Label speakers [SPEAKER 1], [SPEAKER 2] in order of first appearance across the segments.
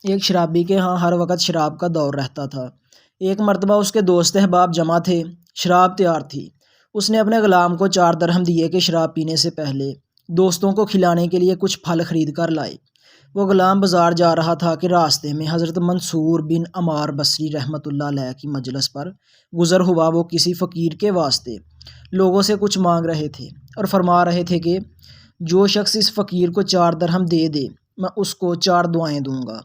[SPEAKER 1] ایک شرابی کے ہاں ہر وقت شراب کا دور رہتا تھا۔ ایک مرتبہ اس کے دوست احباب جمع تھے، شراب تیار تھی۔ اس نے اپنے غلام کو 4 درہم دیے کہ شراب پینے سے پہلے دوستوں کو کھلانے کے لیے کچھ پھل خرید کر لائے۔ وہ غلام بازار جا رہا تھا کہ راستے میں حضرت منصور بن عمار بصری رحمۃ اللہ علیہ کی مجلس پر گزر ہوا۔ وہ کسی فقیر کے واسطے لوگوں سے کچھ مانگ رہے تھے اور فرما رہے تھے کہ جو شخص اس فقیر کو 4 درہم دے دے میں اس کو 4 دعائیں دوں گا۔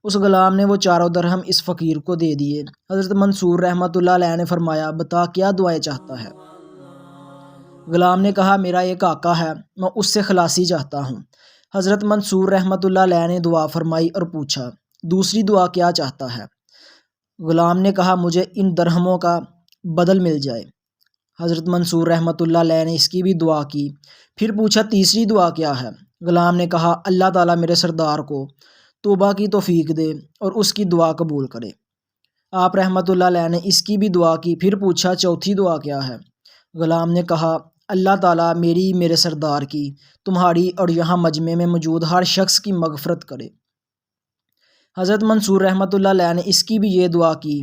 [SPEAKER 1] اس غلام نے وہ 4 درہم اس فقیر کو دے دیے۔ حضرت منصور رحمۃ اللہ علیہ نے فرمایا، بتا کیا دعائیں چاہتا ہے؟ غلام نے کہا، میرا ایک آقا ہے، میں اس سے خلاصی چاہتا ہوں۔ حضرت منصور رحمۃ اللہ علیہ نے دعا فرمائی اور پوچھا، دوسری دعا کیا چاہتا ہے؟ غلام نے کہا، مجھے ان درہموں کا بدل مل جائے۔ حضرت منصور رحمۃ اللہ علیہ نے اس کی بھی دعا کی، پھر پوچھا تیسری دعا کیا ہے؟ غلام نے کہا، اللہ تعالیٰ میرے سردار کو توبہ کی توفیق دے اور اس کی دعا قبول کرے۔ آپ رحمۃ اللہ علیہ نے اس کی بھی دعا کی، پھر پوچھا چوتھی دعا کیا ہے؟ غلام نے کہا، اللہ تعالیٰ میرے سردار کی، تمہاری اور یہاں مجمع میں موجود ہر شخص کی مغفرت کرے۔ حضرت منصور رحمۃ اللہ علیہ نے اس کی بھی یہ دعا کی۔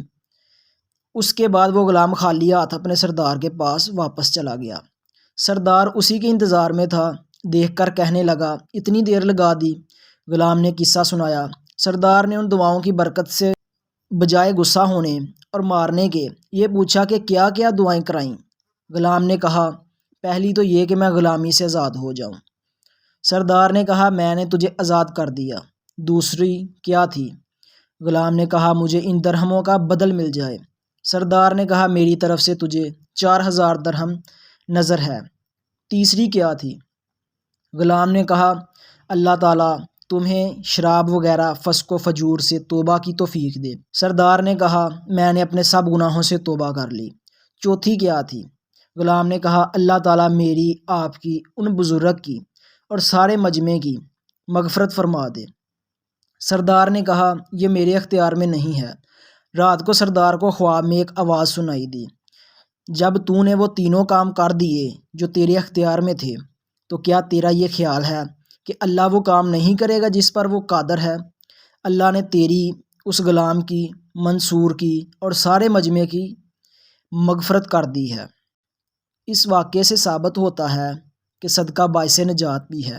[SPEAKER 1] اس کے بعد وہ غلام خالی ہاتھ اپنے سردار کے پاس واپس چلا گیا۔ سردار اسی کے انتظار میں تھا، دیکھ کر کہنے لگا، اتنی دیر لگا دی؟ غلام نے قصہ سنایا۔ سردار نے ان دعاؤں کی برکت سے بجائے غصہ ہونے اور مارنے کے یہ پوچھا کہ کیا کیا دعائیں کرائیں؟ غلام نے کہا، پہلی تو یہ کہ میں غلامی سے آزاد ہو جاؤں۔ سردار نے کہا، میں نے تجھے آزاد کر دیا۔ دوسری کیا تھی؟ غلام نے کہا، مجھے ان درہموں کا بدل مل جائے۔ سردار نے کہا، میری طرف سے تجھے 4000 درہم نظر ہے۔ تیسری کیا تھی؟ غلام نے کہا، اللہ تعالیٰ تمہیں شراب وغیرہ فسق و فجور سے توبہ کی توفیق دے۔ سردار نے کہا، میں نے اپنے سب گناہوں سے توبہ کر لی۔ چوتھی کیا تھی؟ غلام نے کہا، اللہ تعالیٰ میری، آپ کی، ان بزرگ کی اور سارے مجمع کی مغفرت فرما دے۔ سردار نے کہا، یہ میرے اختیار میں نہیں ہے۔ رات کو سردار کو خواب میں ایک آواز سنائی دی، جب تو نے وہ تینوں کام کر دیے جو تیرے اختیار میں تھے تو کیا تیرا یہ خیال ہے کہ اللہ وہ کام نہیں کرے گا جس پر وہ قادر ہے؟ اللہ نے تیری، اس غلام کی، منصور کی اور سارے مجمع کی مغفرت کر دی ہے۔ اس واقعے سے ثابت ہوتا ہے کہ صدقہ باعث نجات بھی ہے۔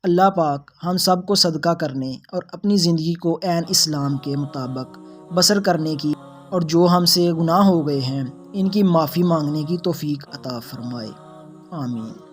[SPEAKER 1] اللہ پاک ہم سب کو صدقہ کرنے اور اپنی زندگی کو عین اسلام کے مطابق بسر کرنے کی اور جو ہم سے گناہ ہو گئے ہیں ان کی معافی مانگنے کی توفیق عطا فرمائے۔ آمین۔